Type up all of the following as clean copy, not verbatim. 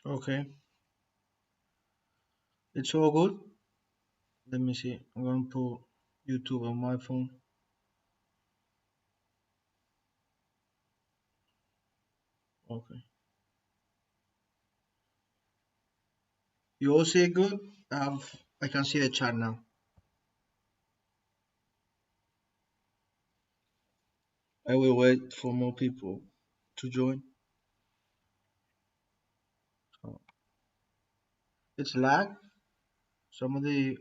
Okay, it's all good. Let me see. I'm gonna put YouTube on my phone. Okay. You all see it good? I can see the chat now. I will wait for more people to join. So it's lag. Some of the,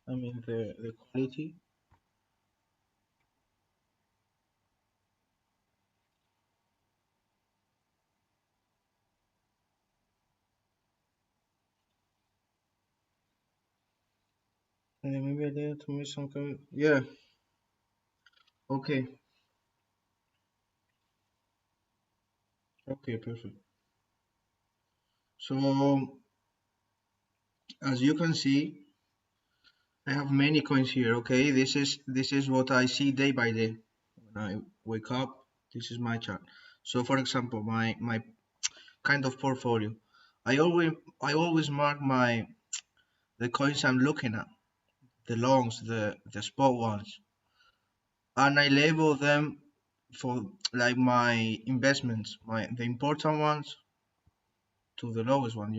I mean the quality. Maybe I did to miss some kind. Yeah. Okay. Okay. Perfect. So as you can see, I have many coins here. Okay. This is what I see day by day. When I wake up, this is my chart. So for example, my kind of portfolio. I always I always mark my the coins I'm looking at, the longs, the spot ones, and I label them for like my investments, my the important ones to the lowest one,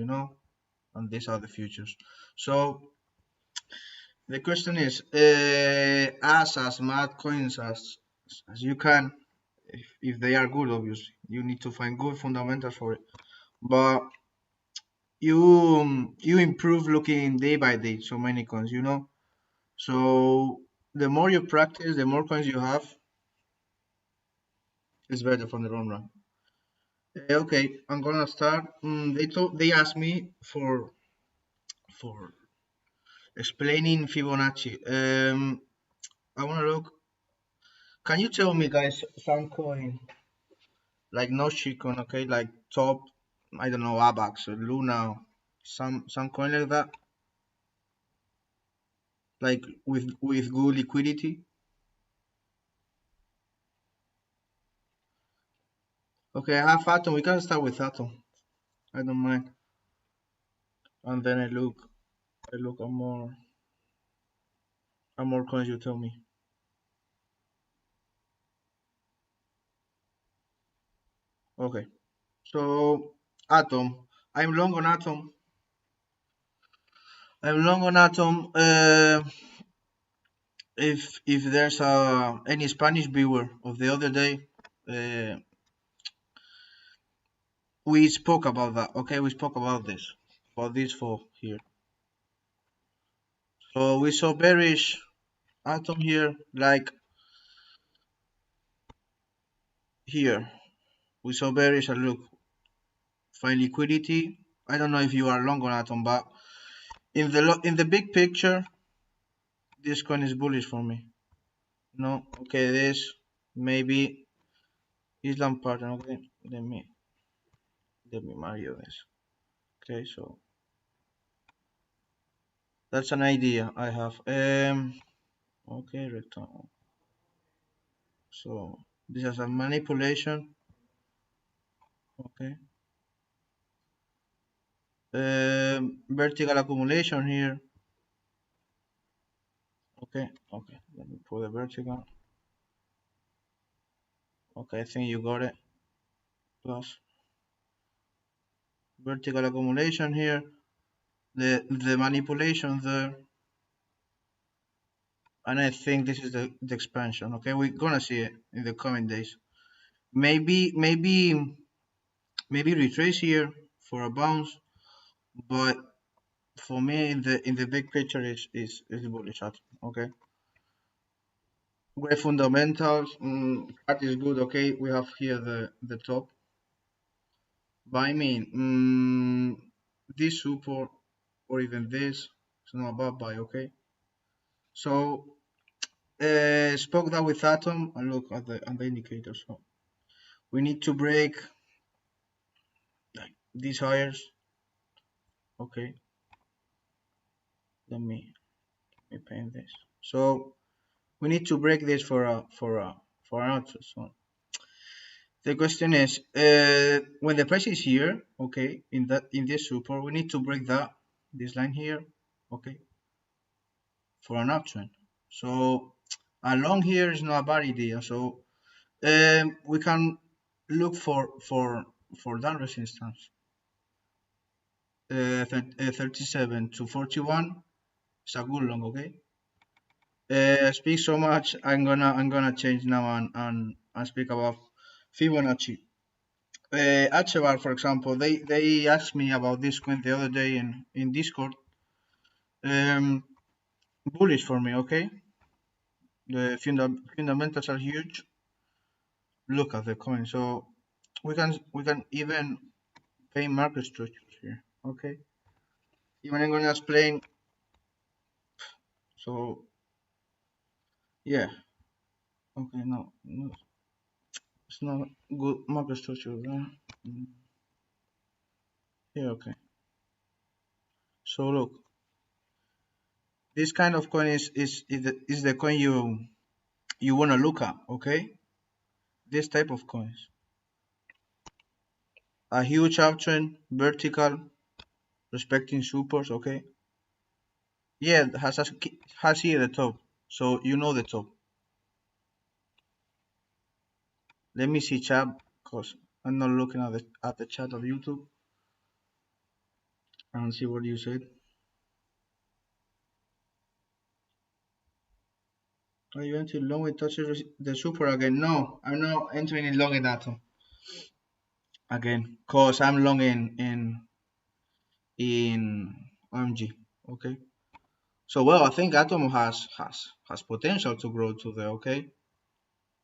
and these are the futures. So the question is, as mad coins as you can, if they are good, obviously you need to find good fundamentals for it, but you improve looking day by day so many coins. So the more you practice, the more coins you have, it's better for the long run. Okay, I'm gonna start. They asked me for explaining Fibonacci. I wanna look. Can you tell me, guys, some coin like no coin, okay, like top, I don't know, Abax or Luna, some coin like that, like with good liquidity. Okay, I have Atom. We can start with Atom. I don't mind. And then I look at more coins. You tell me. Okay. So Atom. I'm long on Atom. I'm long on Atom. If there's any Spanish viewer of the other day, uh, we spoke about that. Okay, we spoke about this for here. So we saw bearish Atom here, like here. We saw bearish and look, find liquidity. I don't know if you are long on Atom, but in the big picture, this coin is bullish for me. No, okay, this maybe Islam pattern. Okay, let me mark this. Okay, so that's an idea I have. Okay, rectangle. So this is a manipulation. Okay. Vertical accumulation here. Okay, okay. Let me put the vertical. Okay, I think you got it. Plus vertical accumulation here. The manipulation there, and I think this is the expansion. Okay, we're gonna see it in the coming days. Maybe retrace here for a bounce, but for me in the big picture is bullish. Okay, great fundamentals. Chart is good. Okay, we have here the top. But I mean, this support or even this, it's not a bad buy. Okay, so spoke that with Atom and look at the indicator. So we need to break like these higher. Okay, let me paint this. So we need to break this for an answer. So The question is, when the price is here, okay, in this support, we need to break this line here, okay, for an uptrend. So a long here is not a bad idea. So we can look for that resistance. 37 to 41 is a good long, okay. Speak so much. I'm gonna change now and speak about Fibonacci. Achebar, for example, they asked me about this coin the other day in Discord. Um, Bullish for me, okay. The fundamentals are huge. Look at the coin. So we can even pay market structures here, okay. Even I'm gonna explain. So yeah, okay, no, it's not good market structure there. Mm, yeah, okay. So look, this kind of coin is the coin you wanna look at, okay. This type of coins, a huge uptrend, vertical, respecting supports, okay. Yeah, has here the top, so you know the top. Let me see chat, because I'm not looking at the chat of YouTube and see what you said. Are you entering long with touches the super again? No, I'm not entering in long in Atom again, cause I'm long in OMG. Okay. So well, I think Atom has potential to grow to the okay.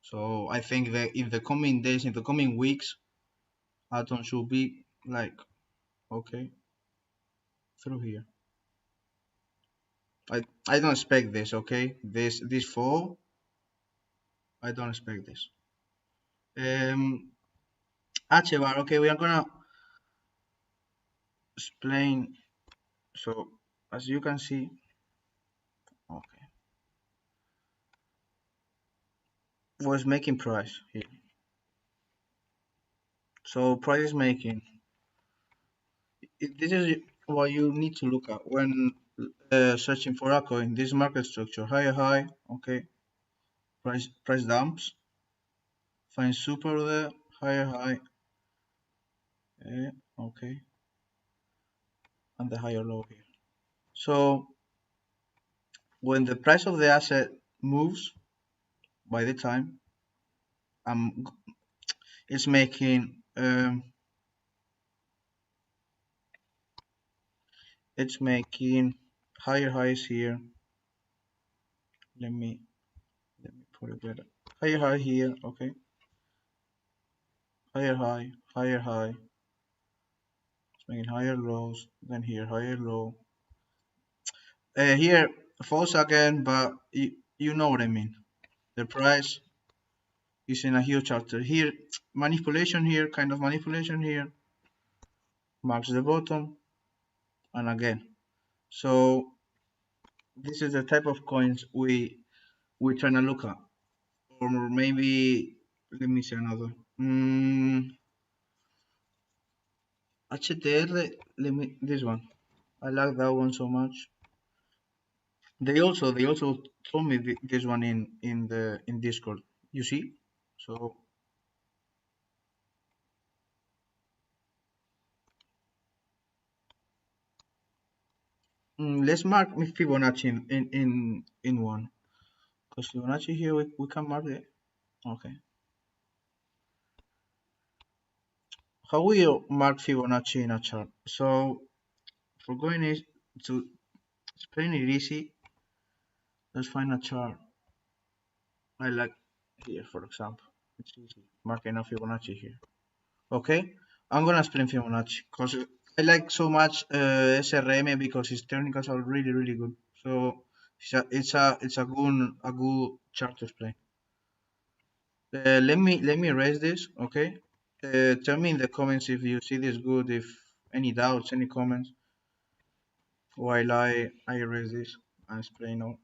So I think that in the coming days, in the coming weeks, Atom should be like okay through here. I don't expect this. Okay, this fall, I don't expect this. Achebar. Okay, we are gonna explain. So as you can see, okay, was making price here. So price is making. This is what you need to look at when searching for a coin. This market structure, higher high, okay. Price dumps, find super there, higher high, okay, and the higher low here. So when the price of the asset moves by the time, um, it's making higher highs here. Let me put it better. Higher high here, okay. Higher high, higher high. It's making higher lows. Then here, higher low. Here falls again, but you know what I mean. The price is in a huge charter. Here, manipulation here, kind of manipulation here. Marks the bottom, and again. So this is the type of coins we trying to look at, or maybe let me see another. HTR. Let me this one. I like that one so much. They also told me this one in Discord. You see, so let's mark Fibonacci in one, because Fibonacci here we can mark it. Okay, how will you mark Fibonacci in a chart? So for going is to explain it easy. Let's find a chart. I like here, for example. It's easy marking a Fibonacci here. Okay, I'm gonna explain Fibonacci because I like so much SRM because its technicals are really good. So it's a good chart to explain. Let me erase this. Okay. Tell me in the comments if you see this good. If any doubts, any comments, while I erase this and explain all.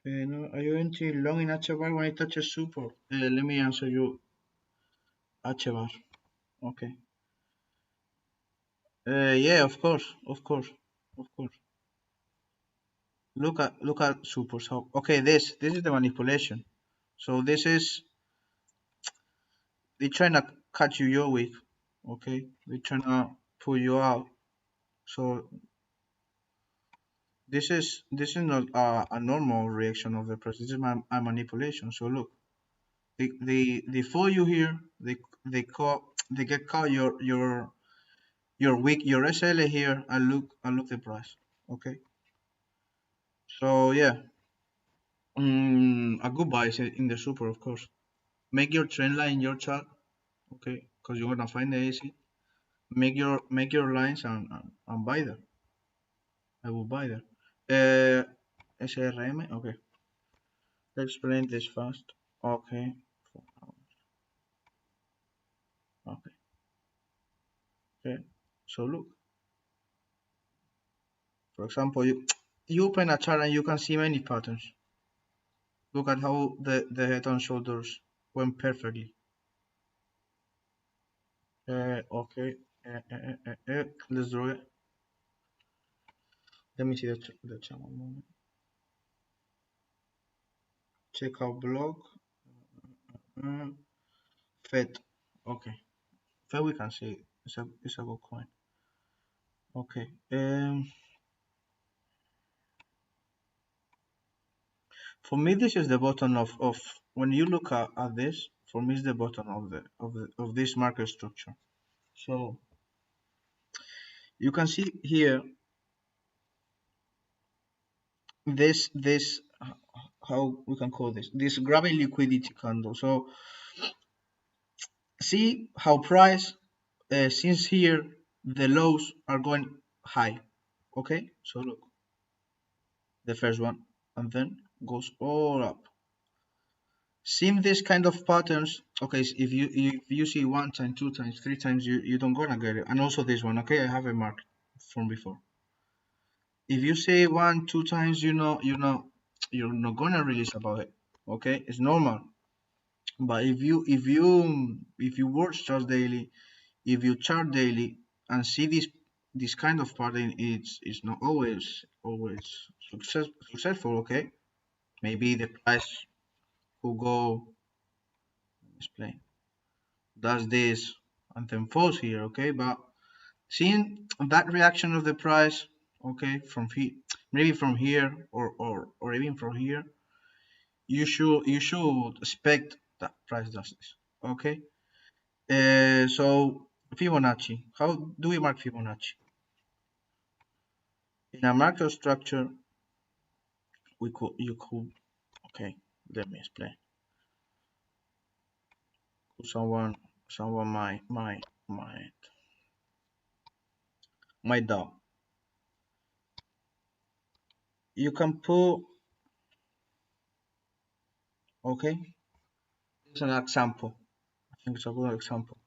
No, are you entering long in H bar when it touches support? Let me answer you. H bar. Okay. Yeah, of course, of course, of course. Look at support. So okay, this is the manipulation. So this is they trying to catch you your week. Okay, they trying to pull you out. So this is not a normal reaction of the price. This is a manipulation. So look, they follow you here. They get caught your week your SLA here and look the price. Okay. So yeah, a good buy is in the super, of course. Make your trend line in your chart, okay, because you're gonna find the AC. Make your lines and buy there. I will buy there. SRM, okay. Let's explain this fast. Okay, okay, okay. So look, for example, you open a chart and you can see many patterns. Look at how the head and shoulders went perfectly. Okay. Let's draw it. Let me see the chart one moment. Check out blog. Uh, FED. Okay. FED we can see it's a good coin. Okay. For me this is the bottom of when you look at this, for me it's the bottom of this market structure. So you can see here this how we can call this gravity liquidity candle. So see how price since here the lows are going high. Okay, so look the first one and then goes all up. Seeing this kind of patterns, okay, so if you see one time, two times, three times, you don't gonna get it. And also this one, okay, I have a mark from before. If you say one, two times, you're not gonna release about it. Okay, it's normal. But if you work just daily, if you chart daily and see this kind of pattern, it's not always successful. Okay, maybe the price will go explain does this and then falls here. Okay, but seeing that reaction of the price, okay, from here, maybe from here or even from here, you should expect that price does this. Okay. So Fibonacci. How do we mark Fibonacci? In a macro structure, you could okay. Let me explain. Someone my dog. You can put okay. It's an example. I think it's a good example.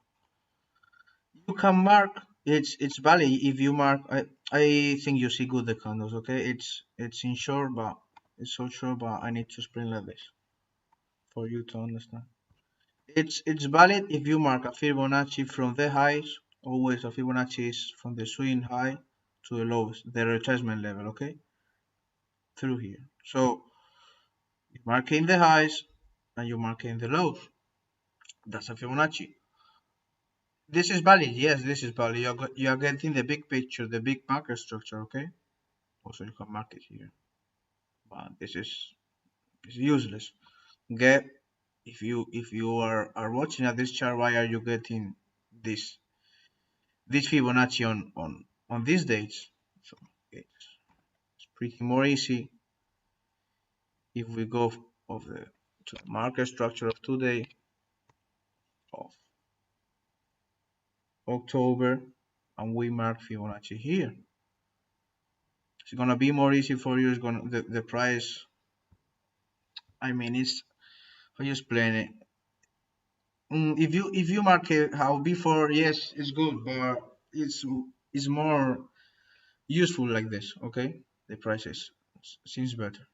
You can mark it's valid if you mark. I think you see good the candles. Okay, it's in short, but it's so short, but I need to explain like this for you to understand. It's valid if you mark a Fibonacci from the highs. Always a Fibonacci is from the swing high to the lowest, the retracement level, okay? Through here. So you mark in the highs and you mark in the lows. That's a Fibonacci. This is valid, yes, this is valid. You are getting the big picture, the big market structure, okay? Also you can mark it here. But this is useless. Get if you are watching at this chart, why are you getting this this Fibonacci on these dates? So it's pretty more easy if we go to the market structure of today of October and we mark Fibonacci here. It's gonna be more easy for you. It's gonna the price. I mean, it's how you explain it. If you mark it how before, yes, it's good, but it's more useful like this. Okay, the prices seems better.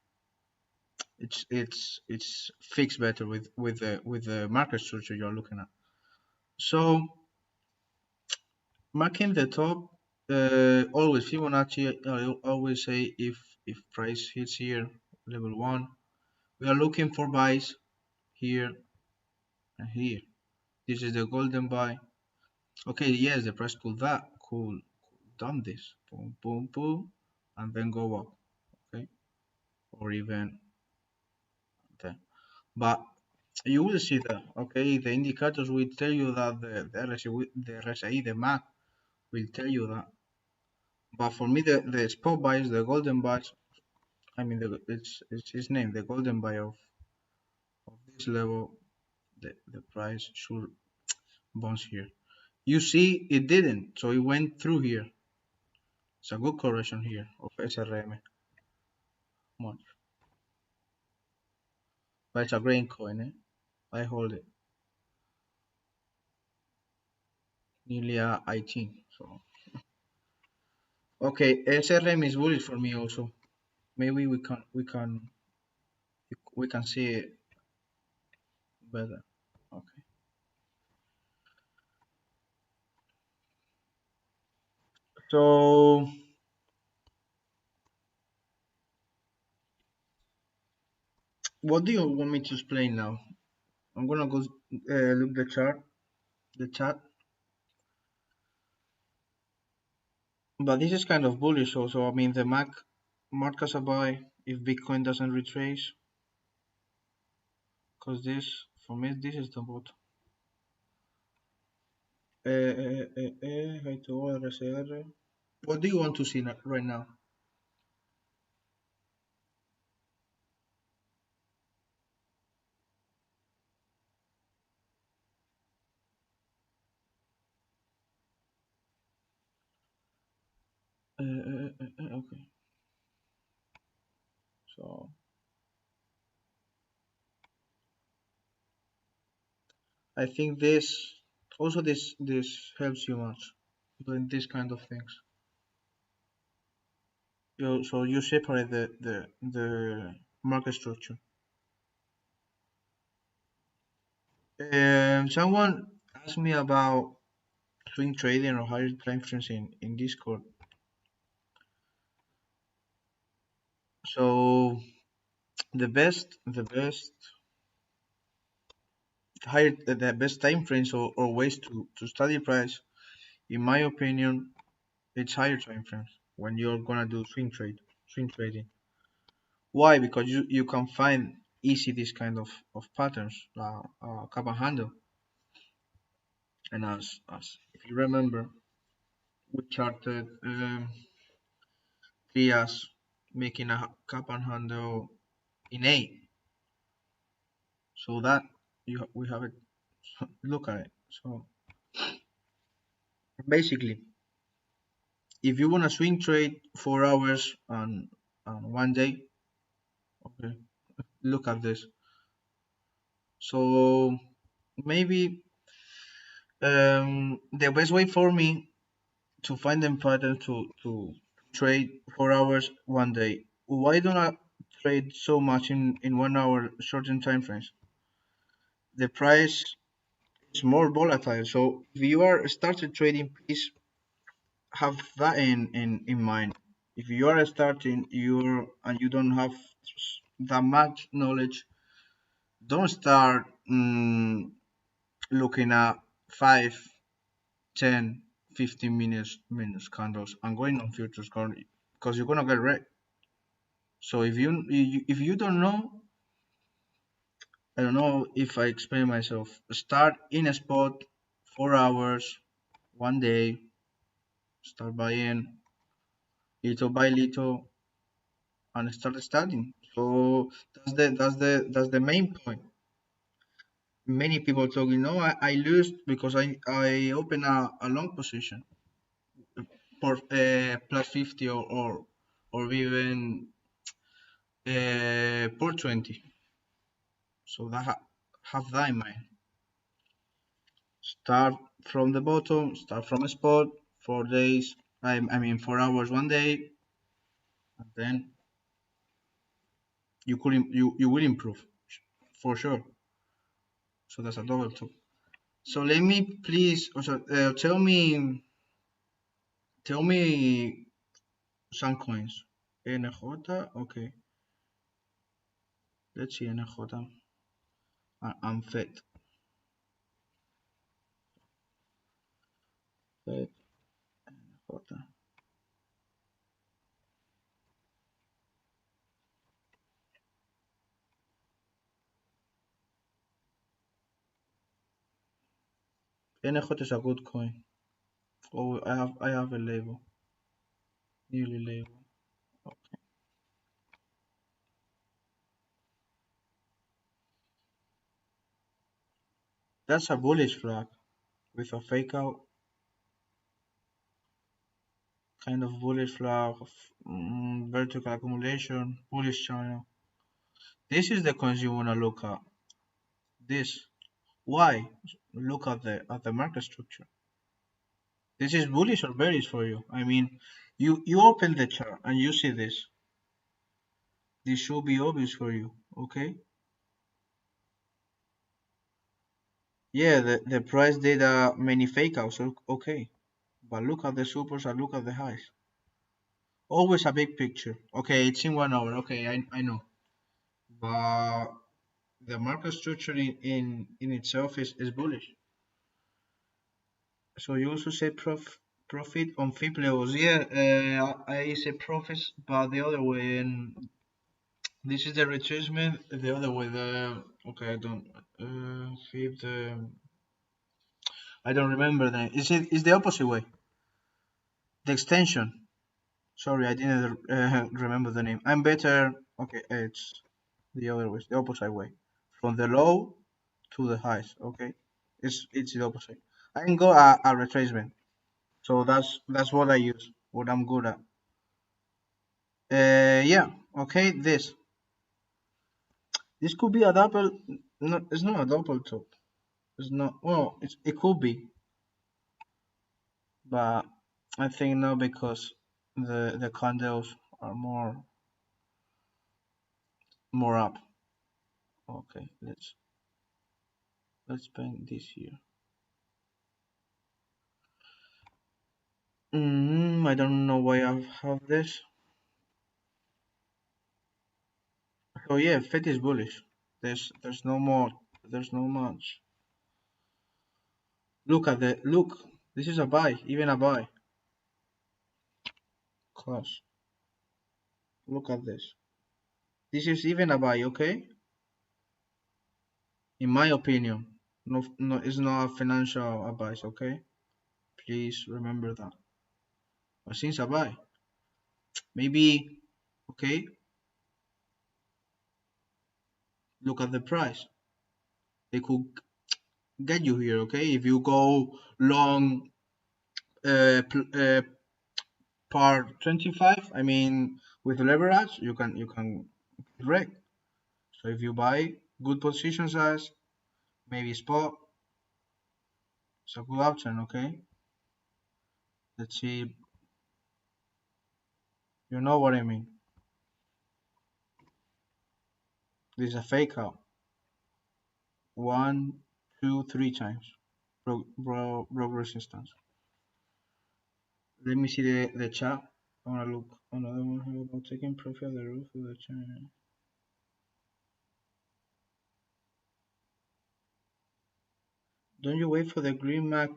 it's fixed better with the market structure you're looking at. So marking the top, always Fibonacci. I always say if price hits here level one, we are looking for buys here and here. This is the golden buy. Okay, yes, the price could done this, boom, boom, boom, and then go up. Okay, or even then. But you will see that. Okay, the indicators will tell you that the RSI, the MAC will tell you that. But for me, the spot buys, the golden buys, I mean, it's his name, the golden buy of this level, the price should bounce here. You see, it didn't, so it went through here. It's a good correction here of SRM. Much, but it's a green coin, eh? I hold it nearly a 18. So okay, SRM is bullish for me also. Maybe we can see it better. Okay. So what do you want me to explain now? I'm gonna go look the chat. But this is kind of bullish also. I mean, the MAC mark as a buy if Bitcoin doesn't retrace, because this for me this is the bottom. Height to RSR. What do you want to see right now? Okay. So I think this helps you much doing this kind of things. So you separate the market structure. Someone asked me about swing trading or higher time frames in Discord. So the best higher the best time frames or ways to study price, in my opinion, it's higher time frames when you're gonna do swing trading. Why? Because you can find easy this kind of patterns, cup and handle, and as if you remember, we charted Trias making a cup and handle in A, so that we have it. Look at it. So basically, if you wanna swing trade 4 hours and one day, okay, look at this. So maybe the best way for me to find them pattern to trade 4 hours one day. Why don't I trade so much in 1 hour shortened time frames? The price is more volatile. So if you are started trading, please have that in mind. If you are starting you don't have that much knowledge, don't start looking at 5, 10, 15 minutes candles and going on futures because you're gonna get wrecked. So if you don't know, I don't know if I explain myself. Start in a spot, 4 hours, one day. Start buying little by little and start studying. So that's the main point. Many people talking, no, I lose because I open a long position for plus 50 or even for 20. So have that in mind. Start from the bottom, start from a spot, 4 days, I mean 4 hours one day, and then you will improve for sure. So that's a double top. So let me please also tell me some coins. NJ, okay. Let's see NJ. I'm FED. FED NJ. NJ is a good coin. Oh, I have a label. Nearly label. Okay. That's a bullish flag with a fake out kind of bullish flag, vertical accumulation, bullish channel. This is the coins you wanna look at. This. Why? Look at the market structure. This is bullish or bearish for you. I mean, you open the chart and you see this. This should be obvious for you, okay? Yeah, the price did many fake outs, okay. But look at the supers and look at the highs. Always a big picture. Okay, it's in 1 hour. Okay, I know. But the market structure in itself is bullish. So you also say profit on FIB levels. Yeah, I say profits, but the other way. And this is the retracement. The other way. The okay, I don't FIB. I don't remember the. Is the opposite way? The extension. Sorry, I didn't remember the name. I'm better. Okay, it's the other way, the opposite way, from the low to the highs. Okay, it's the opposite. I can go a retracement. So that's what I use. What I'm good at. Yeah. Okay. This could be a double. No, it's not a double top. It's not. Well, it could be, but I think no because the candles are more up. Okay. Let's paint this here. I don't know why I have this. Oh yeah, Fed is bullish. There's no more. There's no much. Look. This is a buy, even a buy. Close. Look at this. This is even a buy, okay? In my opinion. No, it's not a financial advice, okay? Please remember that. But since a buy, maybe, okay? Look at the price. They could get you here, okay? If you go long, part 25, I mean, with leverage, you can wreck. So if you buy good position size, maybe spot, it's a good option, okay? Let's see, you know what I mean. This is a fake out. 1, 2, 3 times. Broke resistance. Let me see the chat. I wanna look. Another one. How about taking profit of the roof of the channel? Don't you wait for the green mark?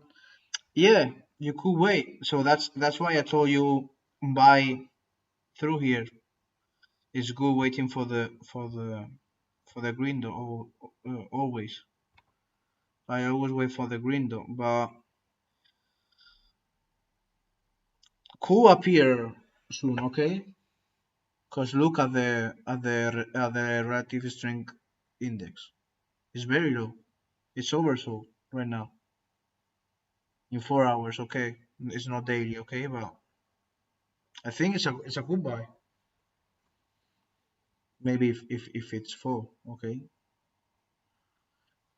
Yeah, you could wait. So that's why I told you buy through here. It's good waiting for the green door. Always. I always wait for the green door, but could appear soon. Okay, because look at the relative strength index. It's very low. It's oversold right now in 4 hours. Okay, it's not daily. Okay, but I think it's a good buy. Maybe if it's full. Okay.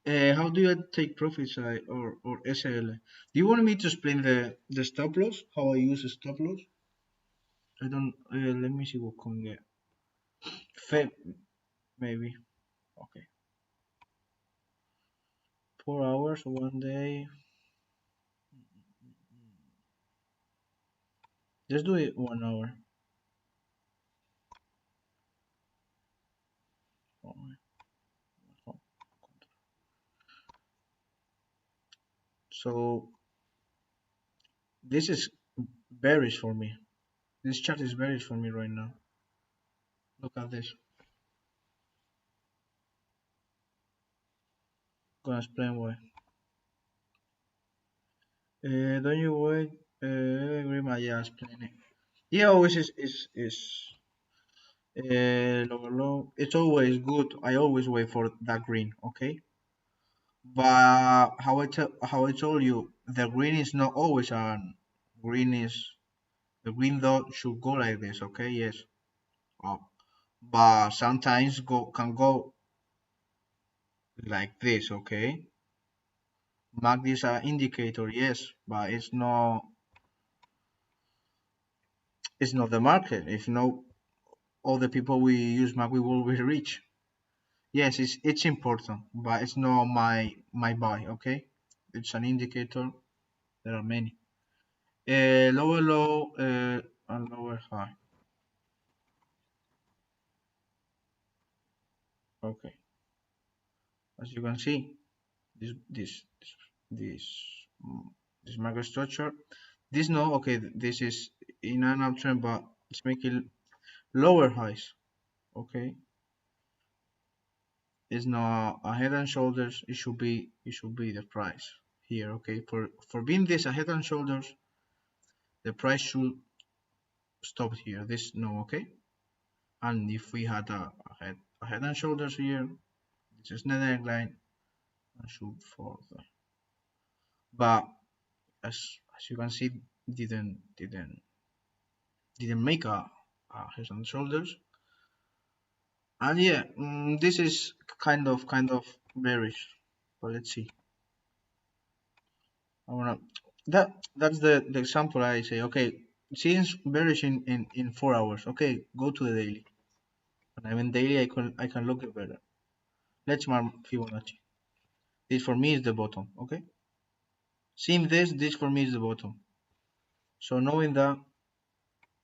How do you take profits or SL? Do you want me to explain the stop loss? How I use a stop loss? I don't. Let me see what can get. FIB. maybe. Okay, 4 hours one day. Just do it 1 hour. So this is bearish for me. This chart is bearish for me right now. Look at this. Gonna explain why. Don't you wait? Grima, yeah, explain it. Yeah, always is lower low. It's always good. I always wait for that green. Okay, but how I told you, the green is not always on. Green is the green dot should go like this. Okay, yes. Oh, but sometimes can go like this. Okay, MACD is an indicator. Yes, but it's not the market. If no, all the people we use MACD will be rich. Yes, it's important, but it's not my buy. Okay, it's an indicator. There are many. Lower low and lower high. Okay, as you can see, this this this this, mm, this microstructure. This no, okay, this is in an uptrend, but it's making lower highs. Okay, it's not a head and shoulders. It should be the price here. Okay, for being this a head and shoulders, the price should stop here. This no, okay. And if we had a head and shoulders here, this is the neckline and should fall there. But as you can see, didn't make a head and shoulders. And yeah, this is kind of bearish. But let's see. I wanna that's the example I say. Okay, since bearish in 4 hours. Okay, go to the daily. When I'm in daily, I can look it better. Let's mark Fibonacci. This for me is the bottom. Okay, seeing this for me is the bottom. So knowing that,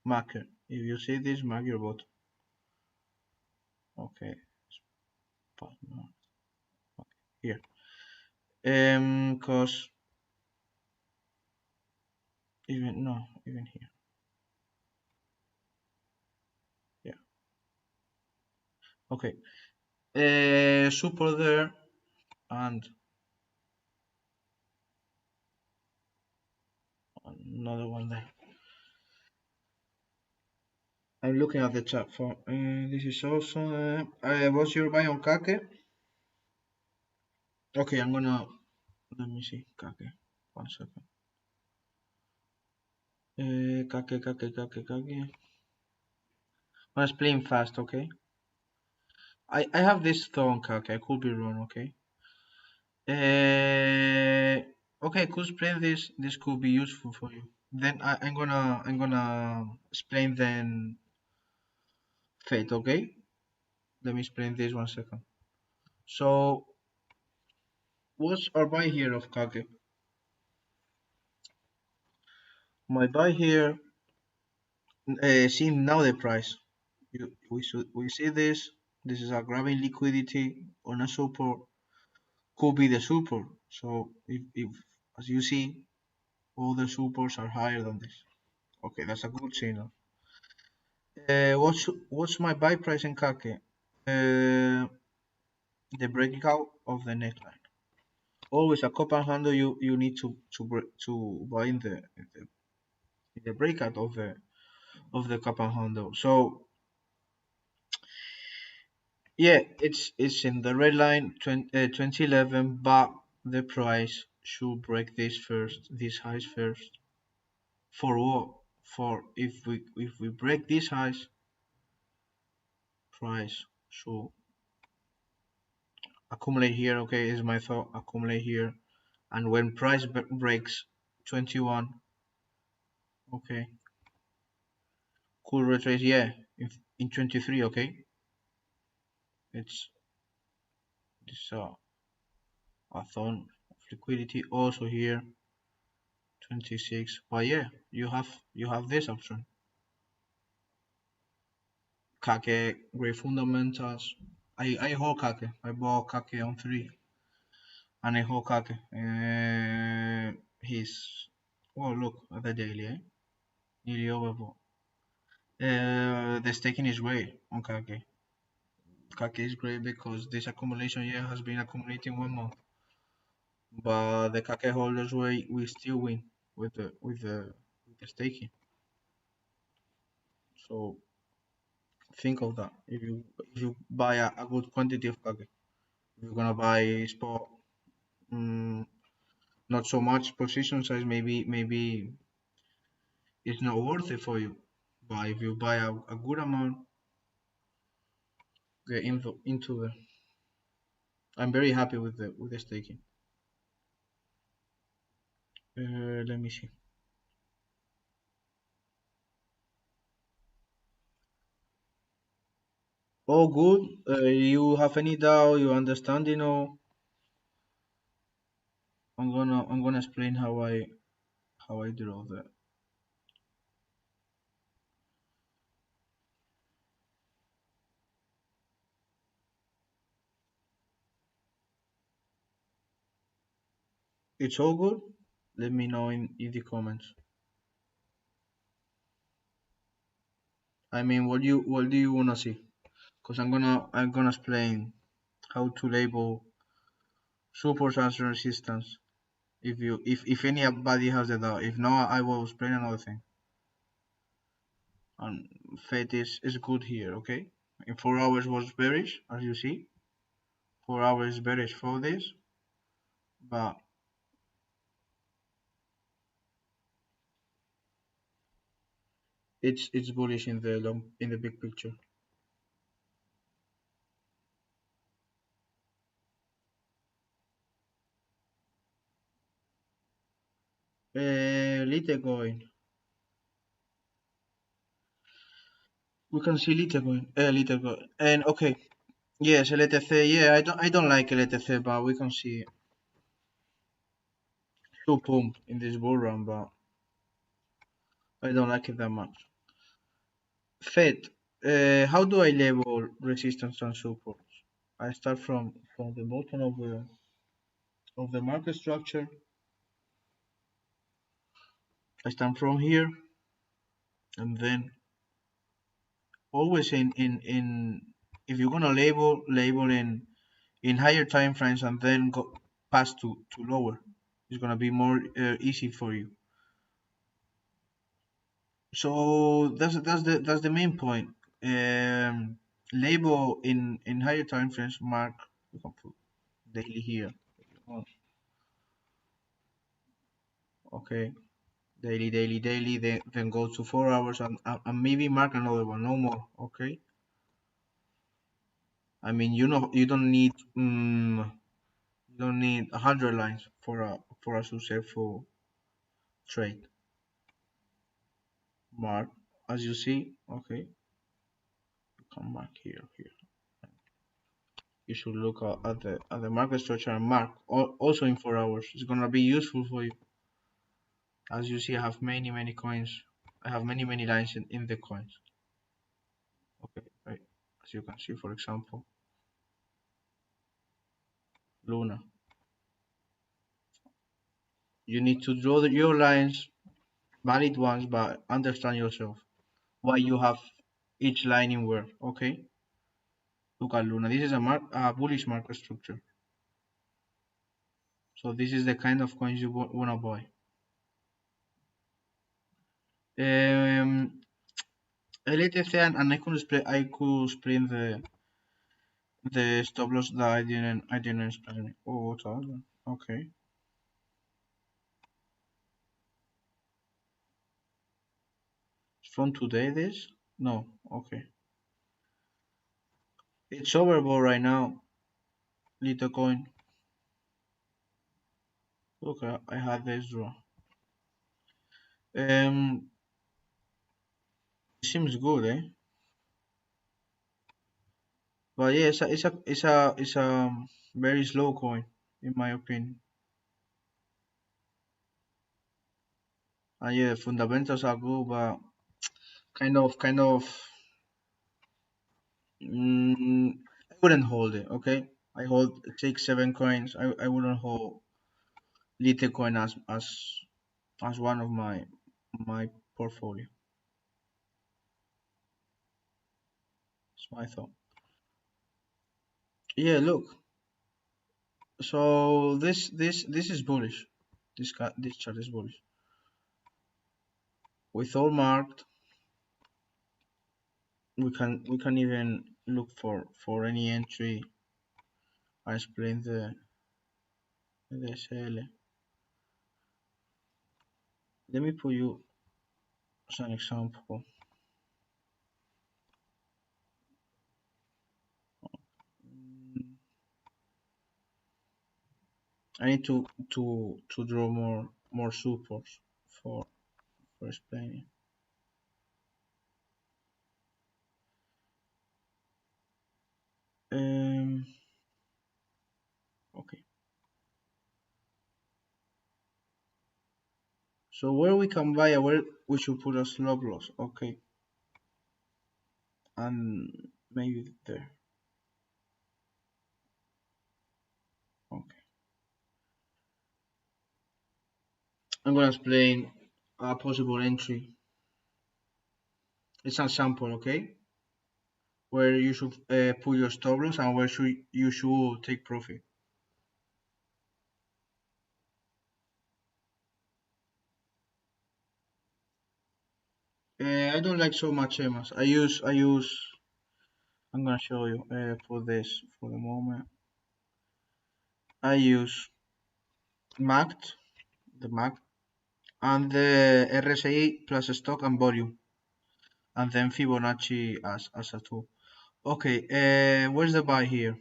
marker. If you see this, mark your bottom. Okay, here. Cause even here. Yeah. Okay. Support there and another one there. I'm looking at the chat for this is also what's your buy on Kake? Okay, I'm gonna let me see Kake. 1 second. Kake. I'm explain fast, okay? I have this thought on Kake. I could be wrong, okay? Okay, could explain this. This could be useful for you. Then I'm gonna explain then fate, okay? Let me explain this 1 second. So what's our buy here of Kake? My buy here, seeing now the price. We see this. This is a grabbing liquidity on a support. Could be the support. So if as you see, all the supports are higher than this. Okay, that's a good signal. What's my buy price in Kake? The breakout of the neckline. Always a cup and handle. You need to buy in the breakout of the cup and handle. So yeah, it's in the red line 2011, but the price should break this first, these highs first. For what? For if we break these highs, price should accumulate here. Okay, is my thought. Accumulate here, and when price breaks 21, okay, could retrace. Yeah, in 23. Okay, It's this a ton of liquidity also here, 26. But yeah, you have this option. Kake, great fundamentals. I hold Kake. I bought Kake on 3 and I hold Kake. He's well, look at the daily, nearly overbought. The staking is great on Kake. Kake is great because this accumulation year has been accumulating 1 month, but the Kake holders will still win with the staking. So think of that. If you buy a good quantity of Kake, if you're gonna buy spot, mm, not so much position size, maybe it's not worth it for you. But if you buy a good amount, get into the. I'm very happy with the staking. Let me see. Oh, good. You have any doubt? You understand? I'm gonna explain how I draw that. It's all good. Let me know in the comments. I mean, what do you wanna see? Cause I'm gonna explain how to label supports as resistance. If anybody has a doubt, if not, I will explain another thing. And Fed is good here, okay? In 4 hours was bearish, as you see. 4 hours bearish for this, but it's bullish in the big picture. Litecoin. We can see Litecoin. And okay, yes, LTC. Yeah, I don't like LTC, but we can see two pump in this bull run, but I don't like it that much. Fed. How do I label resistance and support? I start from the bottom of the market structure. I start from here, and then always in if you're gonna label in higher time frames and then go pass to lower, it's gonna be more easy for you. So that's the main point. Label in higher time frames. Mark, you can put daily here. Oh, okay, daily. Then go to 4 hours and maybe mark another one. No more. Okay. I mean, you don't need 100 lines for a successful trade. Mark, as you see. Okay, come back here. You should look at the market structure and mark also in 4 hours. It's gonna be useful for you. As you see, I have many coins. I have many lines in the coins. Okay, right. As you can see, for example, Luna. You need to draw your lines, valid ones, but understand yourself why you have each line in where. Okay, look at Luna. This is a bullish market structure. So this is the kind of coins you wanna buy. LTC and I could explain the stop loss that I didn't explain. Oh, what's that? Okay. It's from today this? No, okay. It's overbought right now, little coin. Okay, I had this draw. Um Seems good, eh? But yeah, it's a very slow coin in my opinion. And yeah, fundamentals are good, but kind of I wouldn't hold it. Okay, I hold 6, 7 coins. I wouldn't hold Litecoin as one of my portfolio. It's my thought. Yeah, look. So this is bullish. This chart is bullish. With all marked, we can even look for any entry. I explained the SL. Let me put you as an example. Mm, I need to draw more supports for explaining. Um. Okay. So where we can buy and where we should put a stop loss. Okay. And maybe there. Okay. I'm gonna explain a possible entry. It's a sample, okay? Where you should put your stop loss and where you should take profit. I don't like so much EMAs. I use. I'm gonna show you for this for the moment. I use MACD, the MACD, and the RSI plus stock and volume, and then Fibonacci as a tool. Okay, where's the buy here?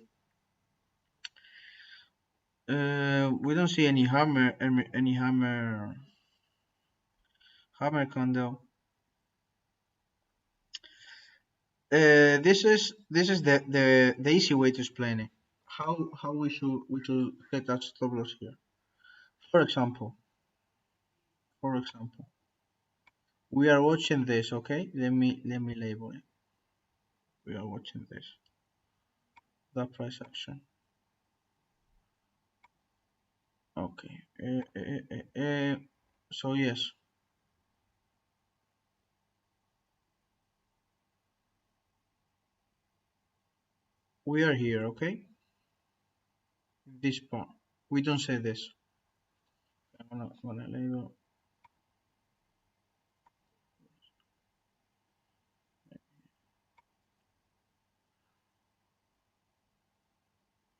We don't see any hammer candle. This is the easy way to explain it. How we should set that stop loss here. For example, we are watching this. Okay, let me label it. We are watching this. The price action. Okay. So yes, we are here. Okay, this part. We don't say this. I'm gonna label.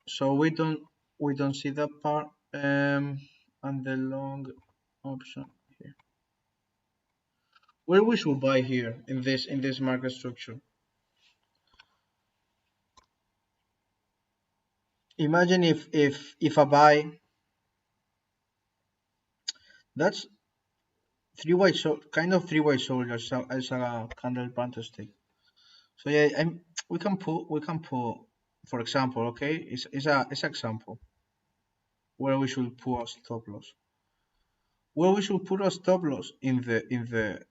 So we don't see that part. And the long option here. Where we should buy here in this market structure? Imagine if I buy, that's three white soldiers as a candle panther stick. So yeah, we can put for example, okay, it's example where we should put a stop loss. Where we should put a stop loss in the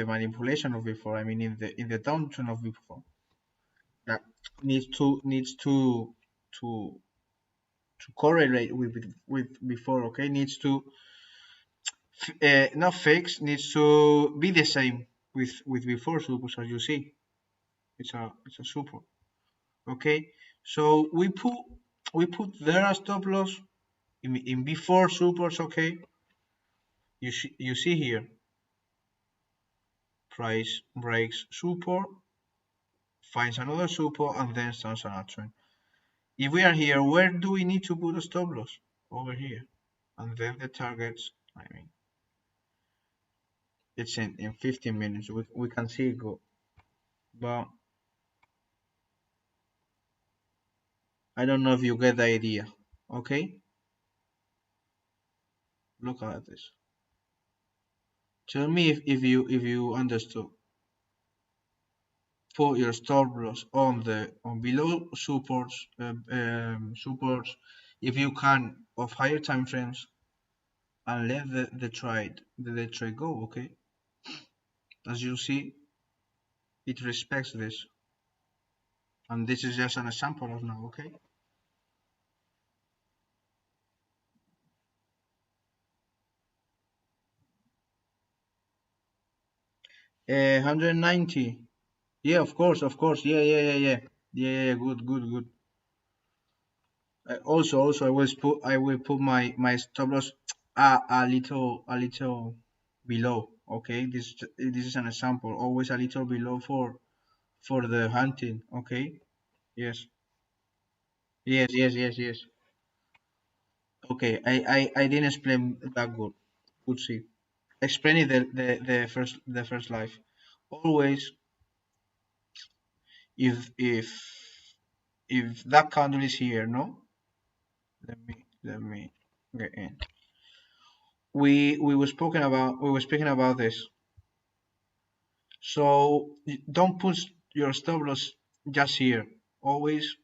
manipulation of before. I mean in the downturn of before. That needs to correlate with before. Okay, needs to not fix, needs to be the same with before support. As you see, it's a support. Okay, so we put there a stop loss in before supports. Okay, you see here, price breaks support, finds another support, and then starts an uptrend. If we are here, where do we need to put a stop loss? Over here, and then the targets. I mean, it's in 15 minutes. We can see it go, but I don't know if you get the idea. Okay, look at this. Tell me if you understood. put your stop loss on below supports if you can of higher time frames, and let the trade go. Okay, as you see, it respects this, and this is just an example of now. Okay, 190. Yeah, of course. Yeah. Good, good, good. Also, I will put my stop loss a little below. Okay, this is an example. Always a little below for the hunting. Okay. Yes. Yes. Okay. I didn't explain that good. Good see. Explain it the first life. Always if that candle is here, no. Let me get in. We were speaking about this. So don't put your stop loss just here. Always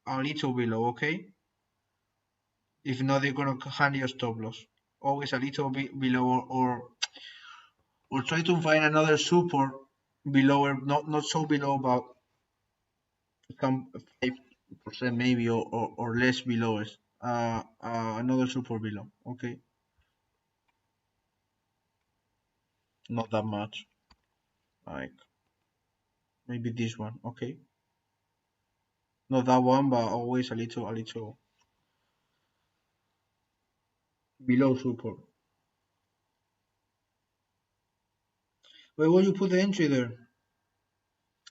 a little below, okay? If not, you're gonna hand your stop loss. Always a little bit below, or try to find another support below, not so below, but some 5% maybe, or less below it. Another support below, okay? Not that much, like maybe this one, okay? Not that one, but always a little below support. Wait, will you put the entry there?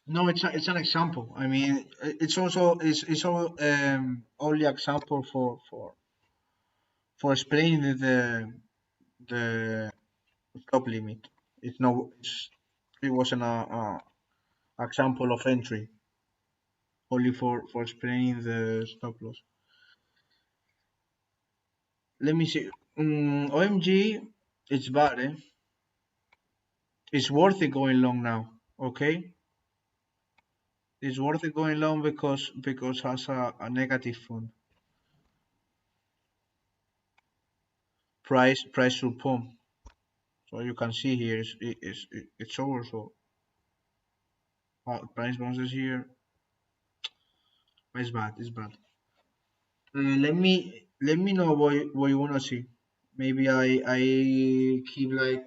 No, it's an example. I mean, it's all only example for explaining the stop limit. It wasn't a example of entry, only for explaining the stop loss. Let me see. OMG, it's bad, eh? It's worth it going long now. Okay, it's worth it going long because has a negative fund. Price to pump. So you can see here it's over. So price bounces here. It's bad. It's bad. Let me know what you wanna see. Maybe I keep like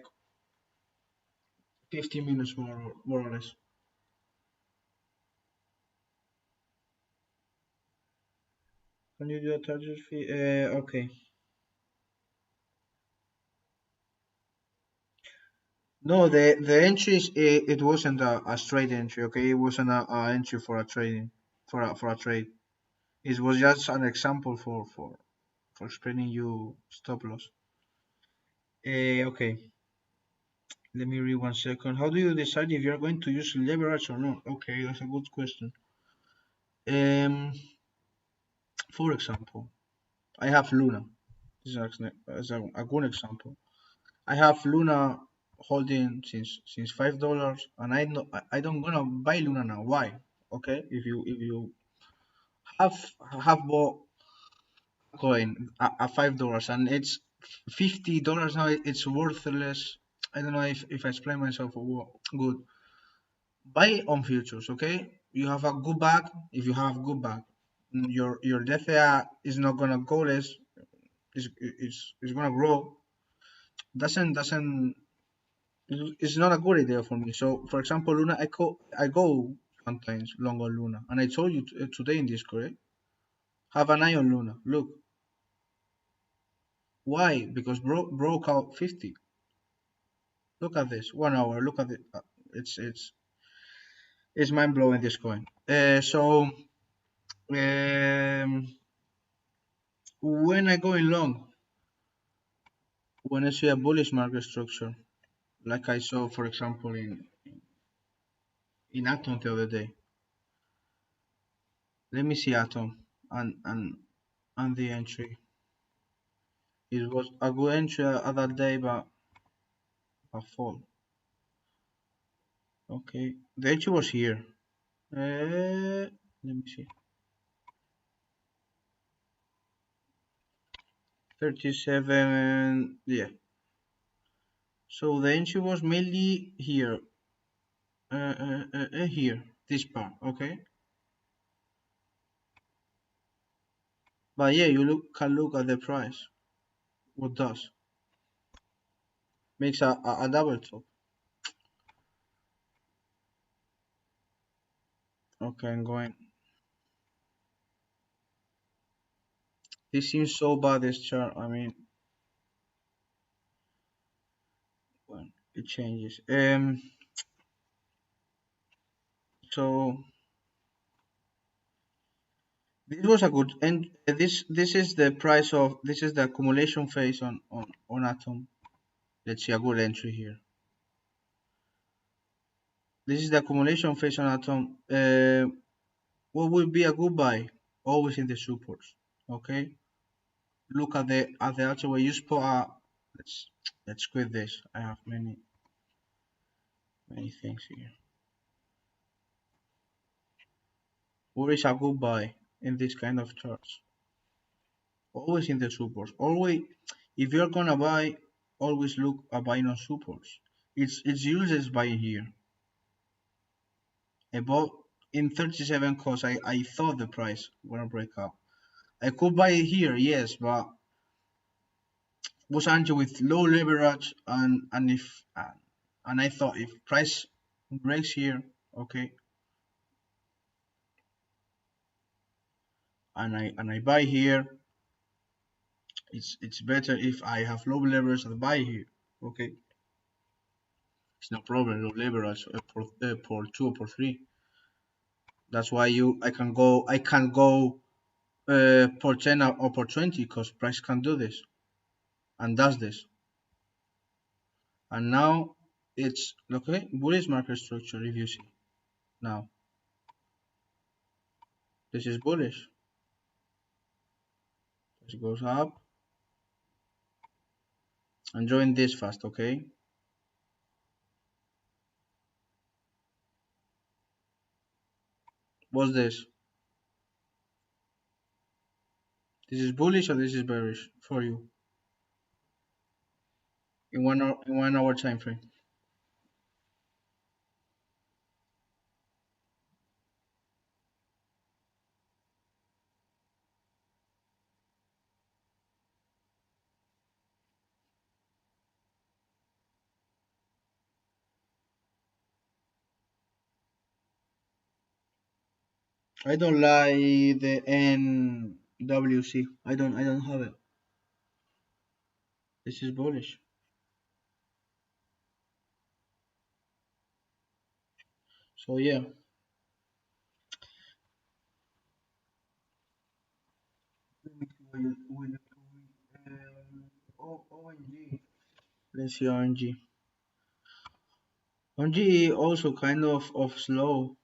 15 minutes more or less. Can you do a charger fee? Okay. No, the entries, it wasn't a straight entry. Okay, it wasn't a entry for a trading for a trade. It was just an example for explaining you stop loss. Okay. Let me read 1 second. How do you decide if you're going to use leverage or not? Okay, that's a good question. Um, for example, I have Luna. This is a good example. I have Luna holding since $5, and I don't gonna buy Luna now. Why? Okay, if you have have bought coin at $5 and it's $50 now, it's worthless. I don't know if I explain myself good. Buy on futures, okay? You have a good bag. If you have good bag, your DFA is not gonna go less. It's gonna grow. Doesn't It's not a good idea for me. So, for example, Luna, I go sometimes long on Luna, and I told you today in Discord, have an eye on Luna. Look, why? Because broke out 50. Look at this 1 hour. Look at it. It's mind blowing, this coin. So when I go in long, when I see a bullish market structure, like I saw, for example, in Atom the other day. Let me see Atom and the entry. It was a good entry other day, but a fall. Okay, the entry was here. Let me see. 37. Yeah. So the entry was mainly here. Here. This part. Okay. But yeah, can look at the price. What does? Makes a double top. Okay, I'm going. This seems so bad, this chart. I mean, when it changes. So this was a good, and this is the price of, this is the accumulation phase on Atom. Let's see a good entry here. This is the accumulation phase on Atom. What would be a good buy? Always in the supports. Okay. Look at the actual way you spot. Let's quit this. I have many things here. What is a good buy in this kind of charts? Always in the supports. Always, if you're gonna buy, always look at buying on supports. It's useless buying here. I bought in 37 cause I thought the price gonna break up. I could buy it here, yes, but was angel with low leverage, and I thought if price breaks here, okay, and I buy here, it's better if I have low leverage and buy here, okay. It's no problem, low leverage for 2 or for 3. That's why I can go for 10 or for 20 because price can do this and does this. And now it's okay, bullish market structure. If you see now, this is bullish. This goes up and join this fast, okay. What's this? This is bullish or this is bearish for you in 1 hour time frame? I don't like the NWC. I don't have it. This is bullish. So yeah. ONG. Let's see ONG. ONG also kind of slow.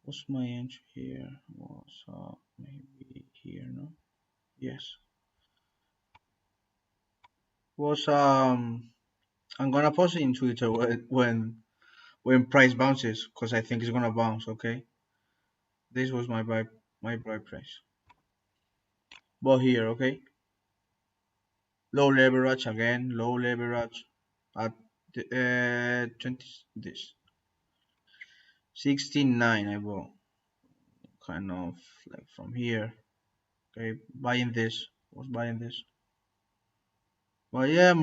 What's my entry here? Was maybe here, no? Yes. Was I'm gonna post it in Twitter when price bounces because I think it's gonna bounce. Okay. This was my buy price. But here, okay. Low leverage again. Low leverage at the 20 this 69. I bought kind of like from here. Okay, buying this. Was buying this. But yeah,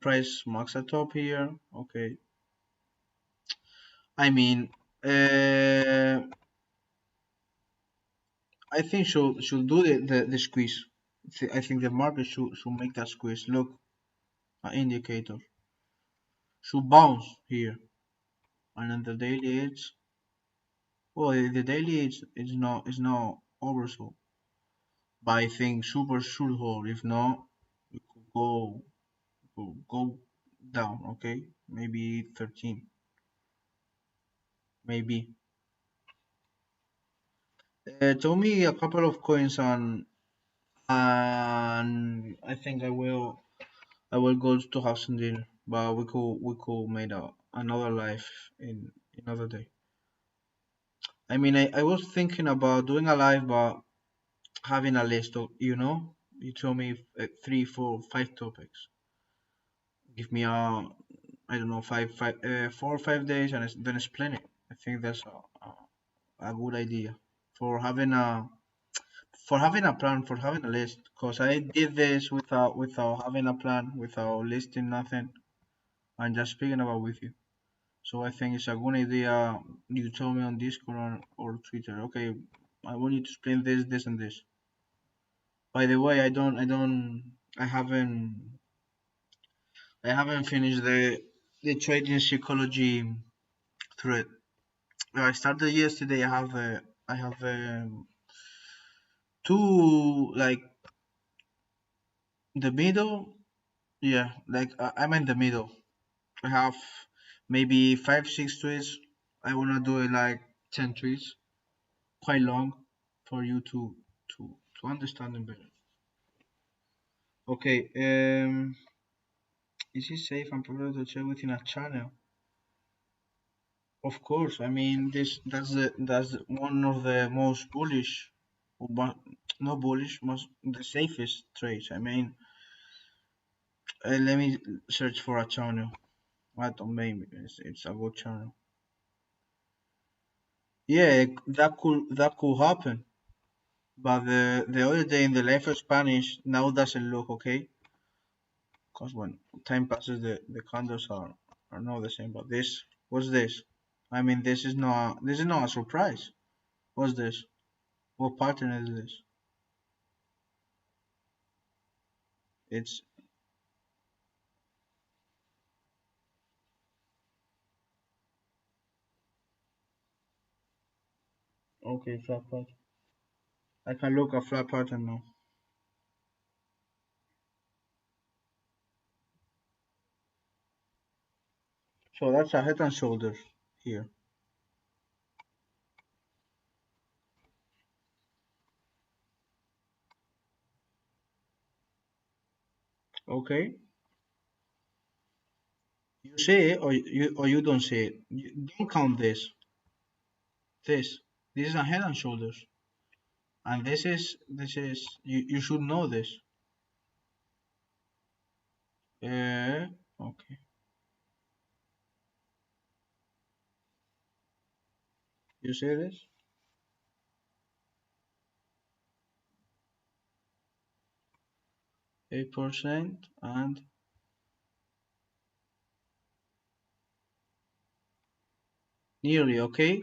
price max at top here. Okay. I mean, I think should do the squeeze. I think the market should make that squeeze. Look, an indicator should bounce here, and then the daily it's, well, the daily it's not oversold. But I think super should hold. If not, it could go down. Okay, maybe 13, maybe. Tell me a couple of coins and I think I will go to have some dinner. but we could make another live in another day. I mean, I was thinking about doing a live, but having a list of, you told me three, four, five topics. Give me I don't know, 4 or 5 days, and then explain it. I think that's a good idea for having a plan, for having a list. Because I did this without having a plan, without listing nothing, and just speaking about with you. So I think it's a good idea. You told me on Discord or Twitter. Okay, I want you to explain this, this, and this. By the way, I haven't finished the trading psychology thread. I started yesterday. I have two, like, the middle. Yeah, like I'm in the middle. I have maybe 5, 6 tweets. I wanna do it like 10 tweets, quite long, for you to understand them better. Okay. Is it safe and proper to share within a channel? Of course. I mean, that's one of the most bullish, but not bullish, most the safest trades. I mean, let me search for a channel. I don't, maybe it's a good channel. Yeah, that could happen. But the other day in the life of Spanish now doesn't look okay, because when time passes, the candles are not the same. But this, what's this? I mean, this is not a surprise. What's this? What pattern is this? It's okay, flat pattern. I can look at flat pattern now. So that's a head and shoulders here. Okay, you see it or you don't see it. You don't count this. This this is a head and shoulders, and this is you should know this. Okay, you see this? 8% and nearly. Okay,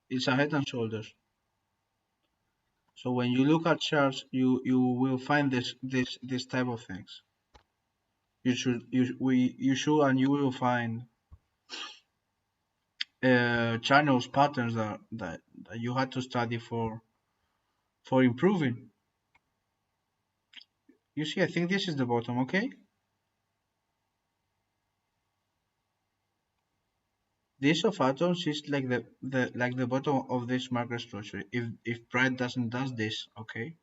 it's a head and shoulders. So when you look at charts, you will find this type of things. You should and you will find channels patterns that you had to study for improving. You see, I think this is the bottom. Okay, this of atoms is like the bottom of this market structure. If price does this, okay,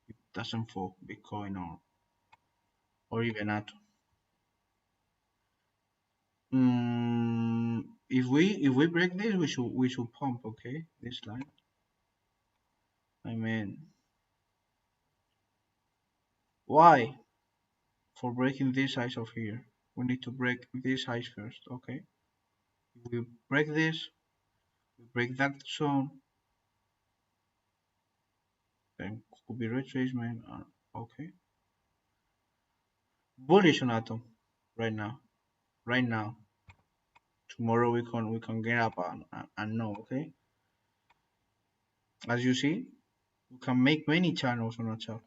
it doesn't fall Bitcoin or even atom. If we break this, we should pump. Okay, this line. I mean, why? For breaking this size of here, we need to break this size first. Okay, if we break this, we break that zone, then could be retracement. Okay, bullish on atom right now. Right now, tomorrow we can get up and know. Okay, as you see, we can make many channels on a chart.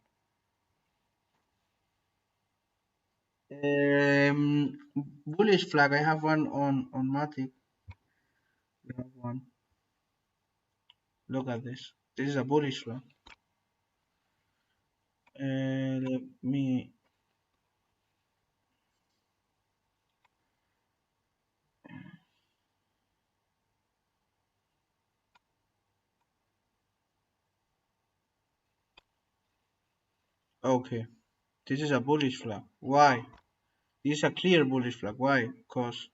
Um, Bullish flag. I have one on Matic. We have one. Look at this. This is a bullish flag. Let me. Okay, this is a bullish flag. Why? This is a clear bullish flag. Why? Because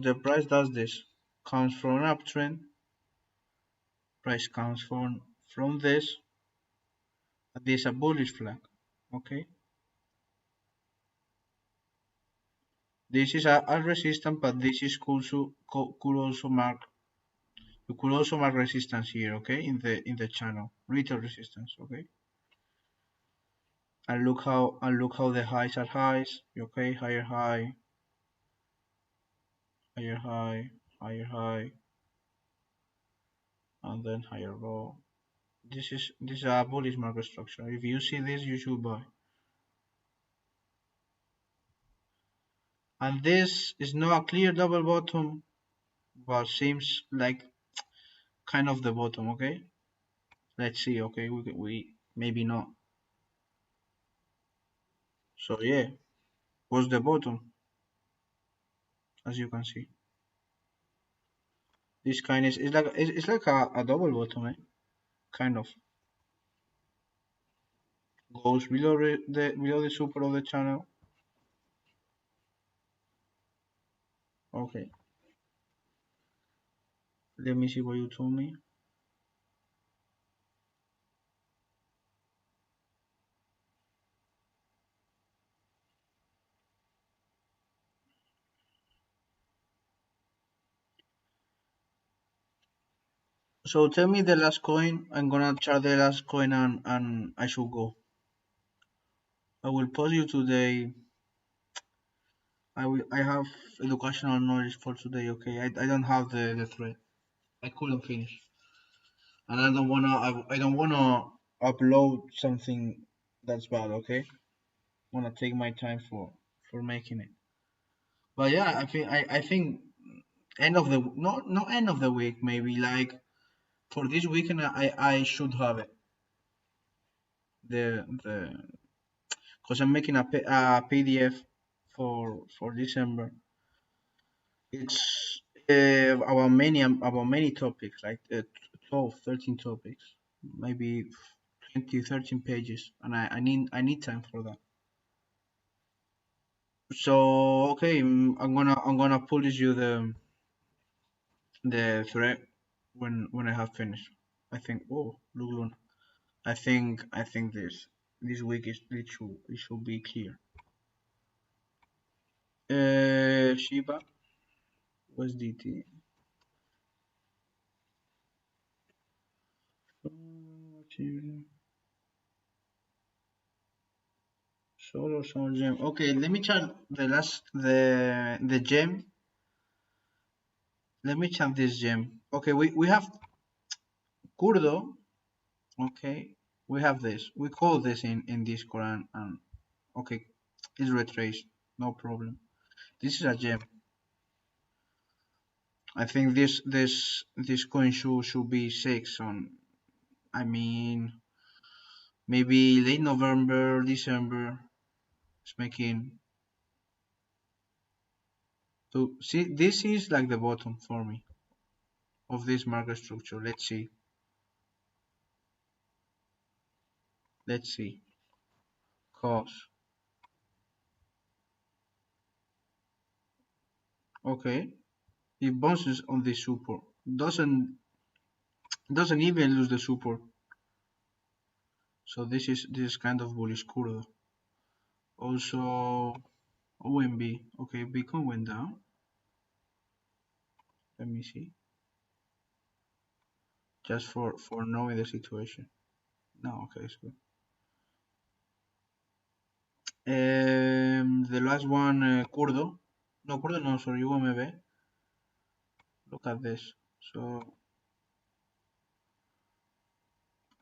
the price does this. Comes from an uptrend. Price comes from this. This is a bullish flag. Okay. This is a resistance, but this is could also mark. You could also mark resistance here, okay, in the channel, retail resistance, okay. And look how the highs are highs, okay, higher high, higher high, higher high, and then higher low. This is a bullish market structure. If you see this, you should buy. And this is not a clear double bottom, but seems like kind of the bottom, okay. Let's see, okay, we maybe not. So yeah, was the bottom, as you can see. This kind is like it's like a double bottom, eh? Kind of goes below the super of the channel. Okay, let me see what you told me. So tell me the last coin. I'm gonna chart the last coin and I should go. I will post you today. I have educational knowledge for today. Okay, I don't have the thread. I couldn't finish, and I don't wanna upload something that's bad. Okay, wanna take my time for making it. But yeah, I think end of the not end of the week, maybe like for this weekend I should have it. The because I'm making a PDF for December. It's about many topics, like 12, 13 topics, maybe 20, 13 pages, and I need time for that. So okay, I'm gonna publish you the thread when I have finished. I think. Oh, look, Luna. I think this week it should be clear. Shiba USDT. Solo Soul Gem. Okay, let me check the gem. Let me check this gem. Okay, we have Kurdo. Okay, we have this. We call this in Discord and okay, it's retraced. No problem. This is a gem. I think this coin should be 6 on. I mean, maybe late November, December. It's making. So see, this is like the bottom for me of this market structure. Let's see. Let's see. Cause. Okay. It bounces on the support. Doesn't even lose the support. So this is kind of bullish curve. Also OMB. Okay, Bitcoin went down. Let me see. Just for knowing the situation. No, okay, it's good. The last one, Kurdo. No, Kurdo, no, sorry, UMB. Look at this. So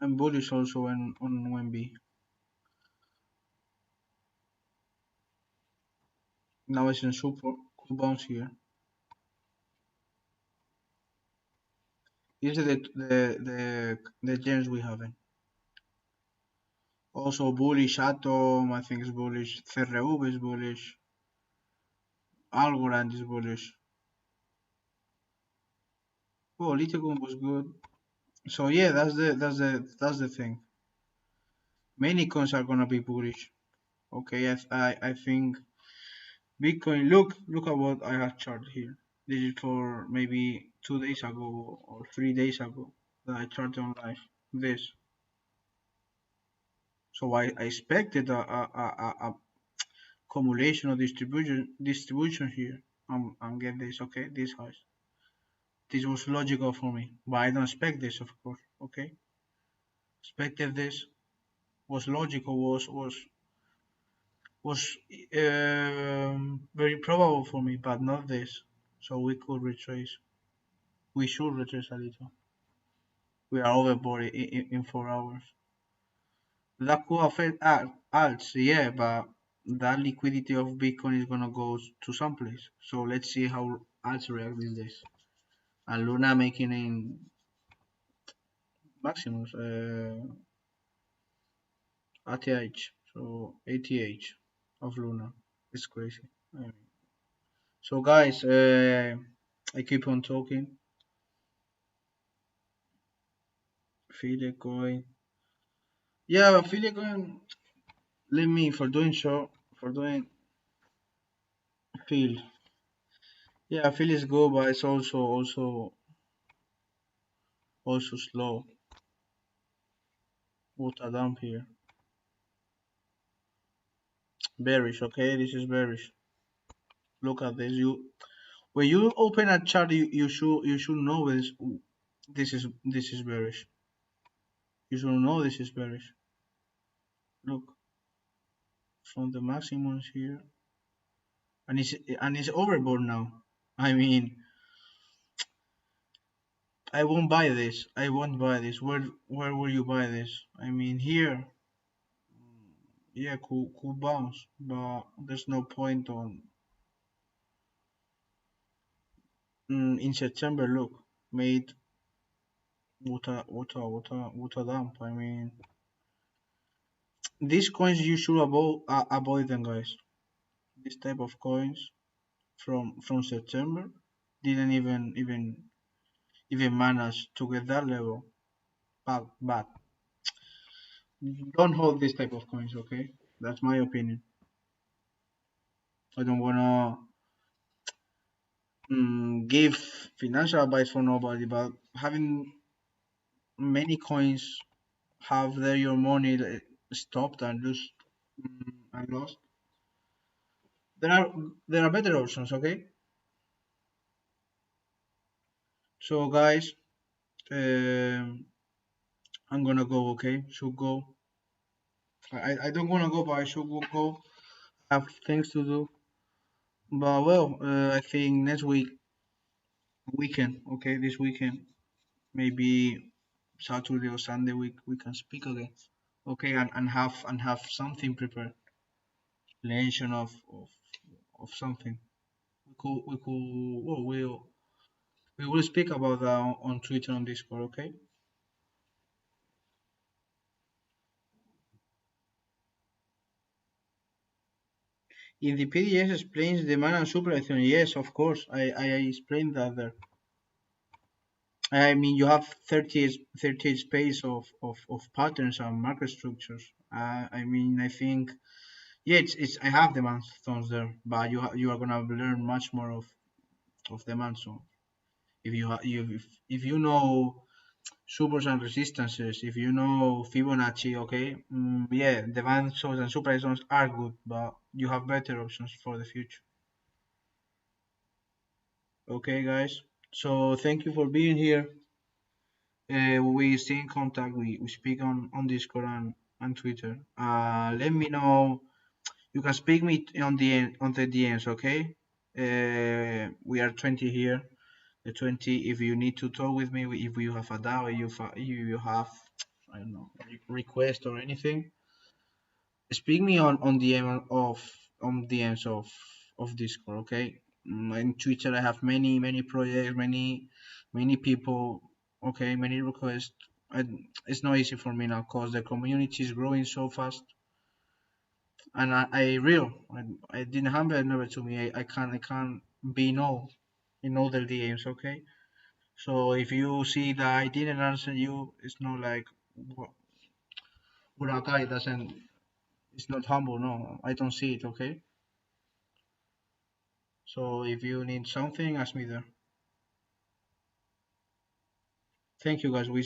I'm bullish also on UMB. Now it's in support. Could bounce here. These are the gems we have. Also bullish Atom, I think is bullish. CRV is bullish. Algorand is bullish. Oh, Litium was good. So yeah, that's the thing. Many coins are gonna be bullish. Okay, I think Bitcoin. Look at what I have charted here. This is for maybe 2 days ago or 3 days ago that I charted on live. This. So I expected a accumulation or distribution here. And get this. Okay, this house. This was logical for me, but I don't expect this, of course. Okay, expected this was logical. Was very probable for me, but not this. So we could retrace. We should retrace a little. We are overboard in 4 hours. That could affect alts, yeah, but that liquidity of Bitcoin is gonna go to some place. So let's see how alts react these days. And Luna making in maximums, ATH, so ATH of Luna. It's crazy. I mean, so guys, I keep on talking. Filecoin. Yeah, Filecoin. Let me for doing so for doing feel. Yeah, feel is good, but it's also slow. What a dump here. Bearish. Okay, this is bearish. Look at this. You when you open a chart, you should know this is bearish. You should know this is bearish. Look from the maximums here, and it's overboard now. I mean, I won't buy this. I won't buy this. Where will you buy this? I mean, here, yeah, cool bounce, but there's no point on. In September, look, made what a dump. I mean, these coins you should avoid them, guys. This type of coins from September didn't even manage to get that level. But don't hold this type of coins, okay? That's my opinion. I don't wanna give financial advice for nobody, but having many coins have there your money stopped and lose and lost. There are better options, okay? So guys, um, I'm gonna go, okay? Should go. I don't wanna go, but I should go. Have things to do. But well, I think next weekend, okay, this weekend, maybe Saturday or Sunday, we can speak again, okay, and have something prepared, explanation of something. We could well we will speak about that on Twitter on Discord, okay? In the PDS explains demand and supply theory. Yes, of course, I explained that there. I mean, you have 38 space of patterns and market structures. I mean, I think, yeah, it's I have demand zones there, but you are gonna learn much more of demand zone. If you if you know supers and resistances, if you know Fibonacci, okay, yeah, demand zones and supply zones are good, but you have better options for the future. Okay, guys. So thank you for being here. We stay in contact. We speak on Discord and Twitter. Let me know. You can speak me on the DMs. Okay. We are 20 here. The 20. If you need to talk with me, if you have a doubt, you have I don't know request or anything, speak me on DM of on DMs of Discord. Okay. In Twitter, I have many projects, many people. Okay, many requests. It's not easy for me now because the community is growing so fast, and I didn't have it never to me. I can't be no in all the DMs. Okay, so if you see that I didn't answer you, it's not like what a guy doesn't It's not humble. No, I don't see it. Okay. So if you need something, ask me there. Thank you, guys. We